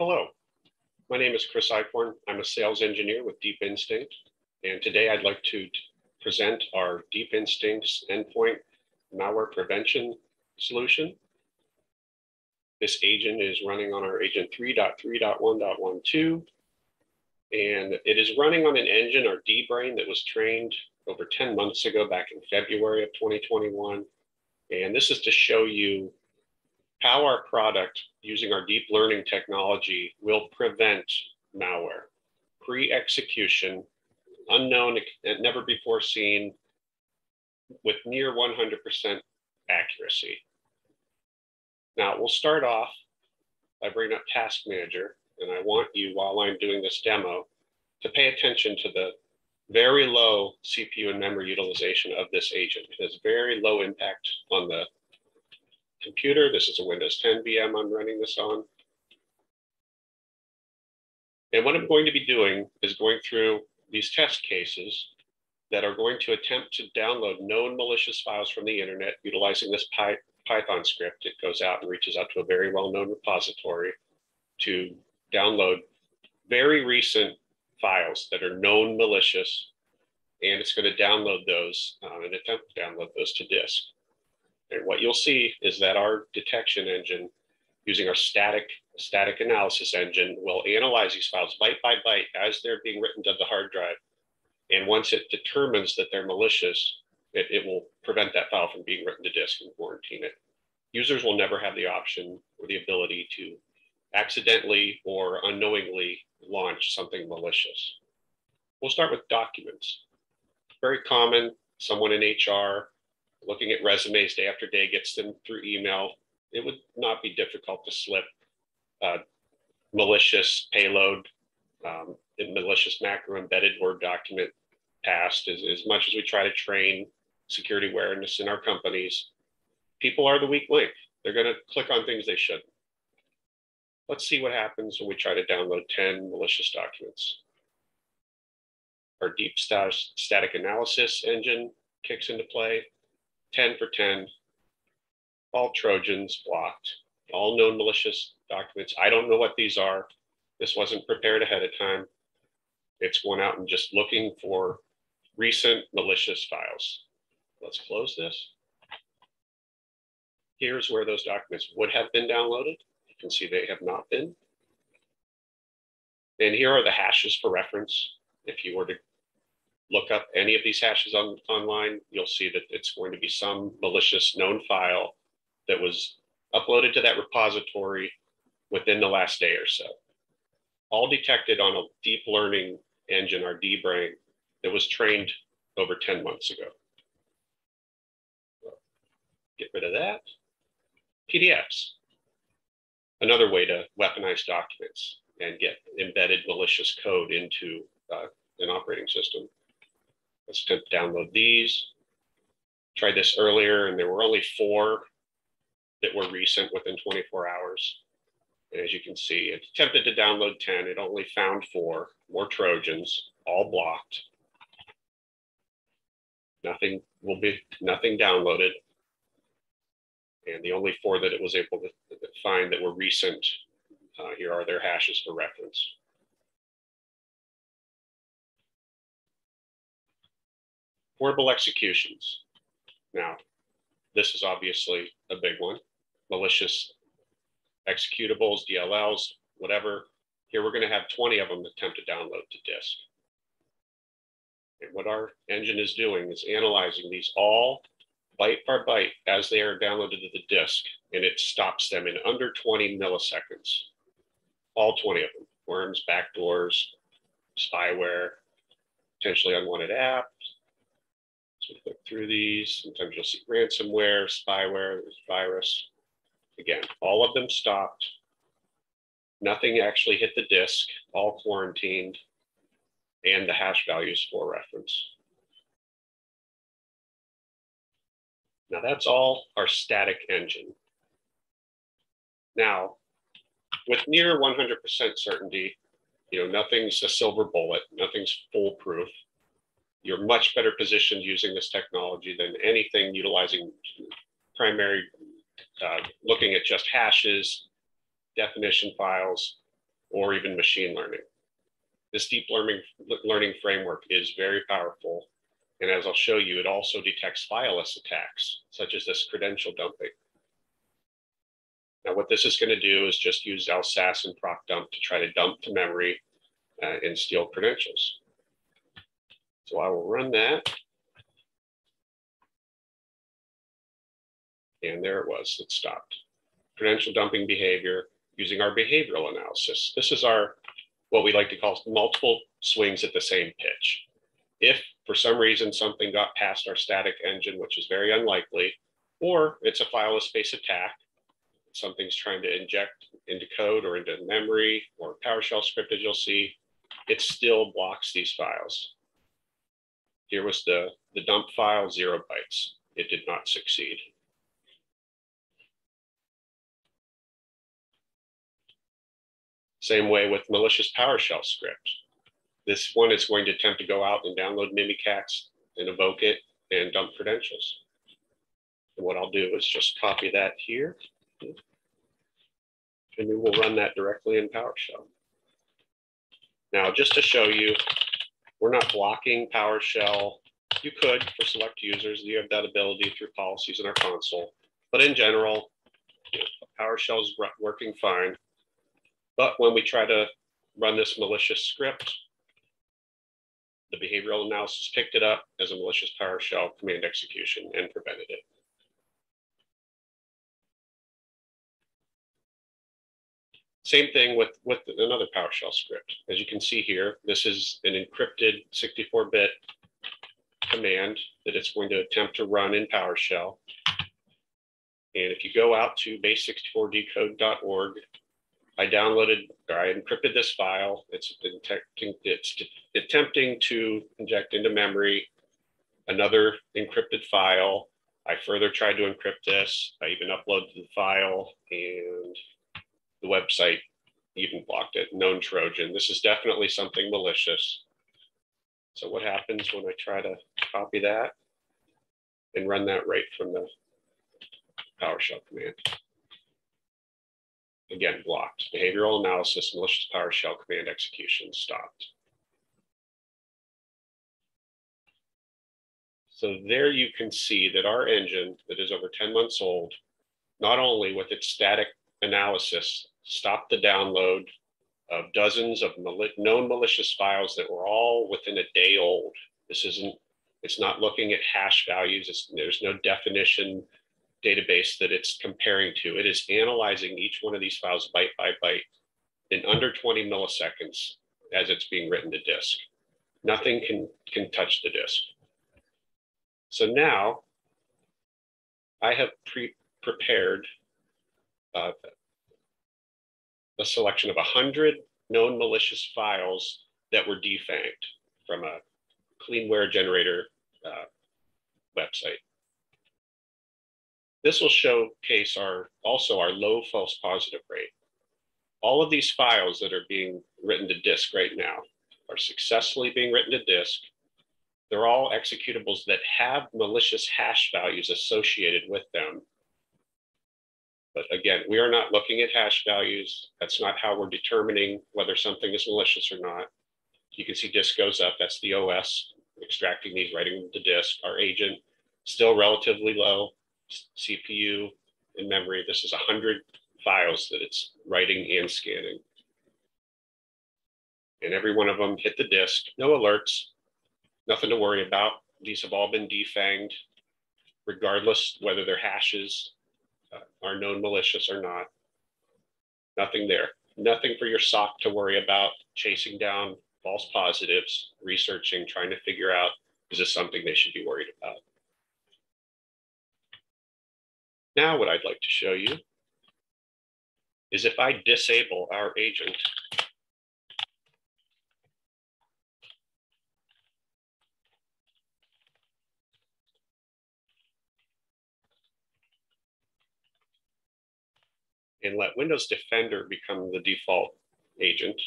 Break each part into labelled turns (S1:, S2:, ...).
S1: Hello, my name is Chris Eichorn. I'm a sales engineer with Deep Instinct, and today I'd like to present our Deep Instinct's endpoint malware prevention solution. This agent is running on our agent 3.3.1.12, and it is running on an engine, our D-Brain, that was trained over 10 months ago, back in February of 2021. And this is to show you how our product, using our deep learning technology, will prevent malware, pre-execution, unknown and never before seen, with near 100% accuracy. Now, we'll start off by bringing up Task Manager, and I want you, while I'm doing this demo, to pay attention to the very low CPU and memory utilization of this agent. It has very low impact on the computer. This is a Windows 10 VM I'm running this on. And what I'm going to be doing is going through these test cases that are going to attempt to download known malicious files from the internet utilizing this Python script. It goes out and reaches out to a very well-known repository to download very recent files that are known malicious, and it's going to download those and attempt to download those to disk. And what you'll see is that our detection engine, using our static analysis engine, will analyze these files byte by byte as they're being written to the hard drive. And once it determines that they're malicious, it will prevent that file from being written to disk and quarantine it. Users will never have the option or the ability to accidentally or unknowingly launch something malicious. We'll start with documents. Very common, someone in HR looking at resumes day after day, gets them through email. It would not be difficult to slip malicious payload, malicious macro embedded Word document past. As much as we try to train security awareness in our companies, people are the weak link. They're going to click on things they shouldn't. Let's see what happens when we try to download 10 malicious documents. Our deep static analysis engine kicks into play. 10 for 10, all Trojans blocked, all known malicious documents. I don't know what these are. This wasn't prepared ahead of time. It's going out and just looking for recent malicious files. Let's close this. Here's where those documents would have been downloaded. You can see they have not been. And here are the hashes for reference. If you were to look up any of these hashes online, you'll see that it's going to be some malicious known file that was uploaded to that repository within the last day or so. All detected on a deep learning engine, our D-Brain, that was trained over 10 months ago. Get rid of that. PDFs, another way to weaponize documents and get embedded malicious code into an operating system. Let's attempt to download these. Tried this earlier, and there were only 4 that were recent within 24 hours. And as you can see, it attempted to download 10. It only found 4 more Trojans, all blocked. Nothing downloaded. And the only 4 that it was able to find that were recent, here are their hashes for reference. Horrible executions. Now, this is obviously a big one. Malicious executables, DLLs, whatever. Here we're going to have 20 of them attempt to download to disk. And what our engine is doing is analyzing these all byte by byte as they are downloaded to the disk, and it stops them in under 20 milliseconds. All 20 of them. Worms, backdoors, spyware, potentially unwanted apps. So click through these. Sometimes you'll see ransomware, spyware, there's virus. Again, all of them stopped. Nothing actually hit the disk, all quarantined, and the hash values for reference. Now that's all our static engine. Now, with near 100% certainty, nothing's a silver bullet, nothing's foolproof. You're much better positioned using this technology than anything utilizing primary, looking at just hashes, definition files. or even machine learning. This deep learning framework is very powerful. And as I'll show you, it also detects fileless attacks, such as this credential dumping. Now, what this is going to do is just use LSASS and proc dump to try to dump to memory and steal credentials. So I will run that. And there it was, it stopped. Credential dumping behavior using our behavioral analysis. This is our, what we like to call multiple swings at the same pitch. If for some reason something got past our static engine, which is very unlikely, or it's a fileless-based attack, something's trying to inject into code or into memory or PowerShell script, as you'll see, it still blocks these files. Here was the dump file, 0 bytes. It did not succeed. Same way with malicious PowerShell script. This one is going to attempt to go out and download Mimikatz and evoke it and dump credentials. And what I'll do is just copy that here. And we will run that directly in PowerShell. Now, just to show you, we're not blocking PowerShell. You could for select users. You have that ability through policies in our console. But in general, PowerShell is working fine. But when we try to run this malicious script, the behavioral analysis picked it up as a malicious PowerShell command execution and prevented it. Same thing with another PowerShell script. As you can see here, this is an encrypted 64-bit command that it's going to attempt to run in PowerShell. And if you go out to base64decode.org, I encrypted this file. It's attempting to inject into memory another encrypted file. I further tried to encrypt this. I even uploaded the file, and the website even blocked it. Known Trojan. This is definitely something malicious. So what happens when I try to copy that and run that right from the PowerShell command? Again, blocked. Behavioral analysis, malicious PowerShell command execution stopped. So there you can see that our engine that is over 10 months old, not only with its static analysis, stopped the download of dozens of known malicious files that were all within a day old. It's not looking at hash values. There's no definition database that it's comparing to. It is analyzing each one of these files byte by byte in under 20 milliseconds as it's being written to disk. Nothing can touch the disk. So now I have prepared a selection of 100 known malicious files that were defanged from a cleanware generator website. This will showcase also our low false positive rate. All of these files that are being written to disk right now are successfully being written to disk. They're all executables that have malicious hash values associated with them. But again, we are not looking at hash values. That's not how we're determining whether something is malicious or not. You can see disk goes up. That's the OS extracting these, writing them to disk. Our agent, still relatively low. CPU and memory. This is 100 files that it's writing and scanning. And every one of them hit the disk. No alerts, nothing to worry about. These have all been defanged, regardless whether their hashes are known malicious or not. Nothing there. Nothing for your SOC to worry about, chasing down false positives, researching, trying to figure out, is this something they should be worried about? Now what I'd like to show you is if I disable our agent, and let Windows Defender become the default agent,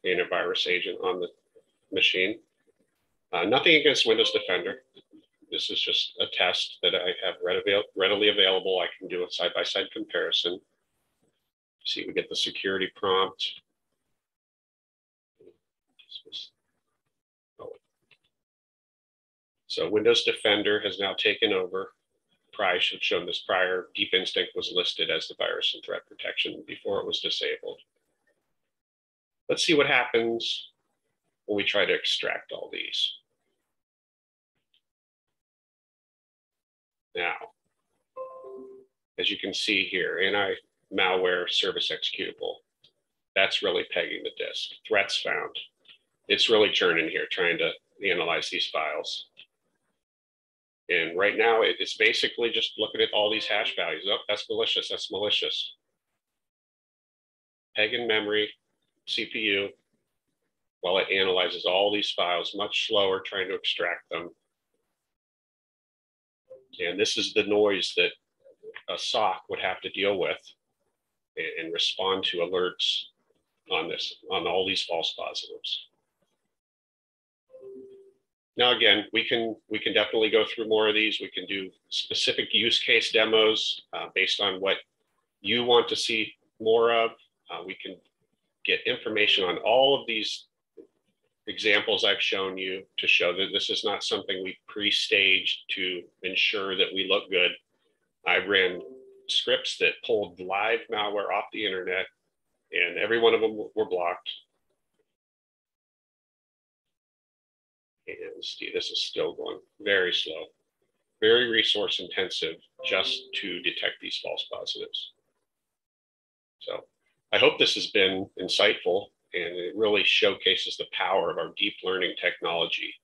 S1: antivirus agent on the machine. Nothing against Windows Defender. This is just a test that I have readily available. I can do a side-by-side comparison. See, we get the security prompt. So Windows Defender has now taken over. I should have shown this prior. Deep Instinct was listed as the virus and threat protection before it was disabled. Let's see what happens when we try to extract all these. Now, as you can see here, anti-malware service executable, that's really pegging the disk. Threats found. It's really churning here, trying to analyze these files. And right now, it's basically just looking at all these hash values. Oh, that's malicious, that's malicious. Peg in memory, CPU, while it analyzes all these files, much slower, trying to extract them. And this is the noise that a SOC would have to deal with and respond to alerts on all these false positives. Now, again, we can definitely go through more of these. We can do specific use case demos based on what you want to see more of. We can get information on all of these examples I've shown you to show that this is not something we pre-staged to ensure that we look good. I ran scripts that pulled live malware off the internet, and every one of them were blocked. And see, this is still going very slow, very resource intensive just to detect these false positives. So I hope this has been insightful, and it really showcases the power of our deep learning technology.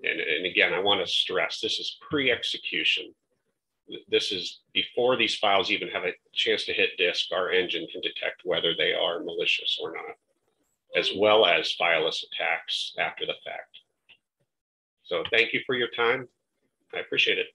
S1: And again, I want to stress, this is pre-execution. This is before these files even have a chance to hit disk. Our engine can detect whether they are malicious or not, as well as fileless attacks after the fact. So thank you for your time. I appreciate it.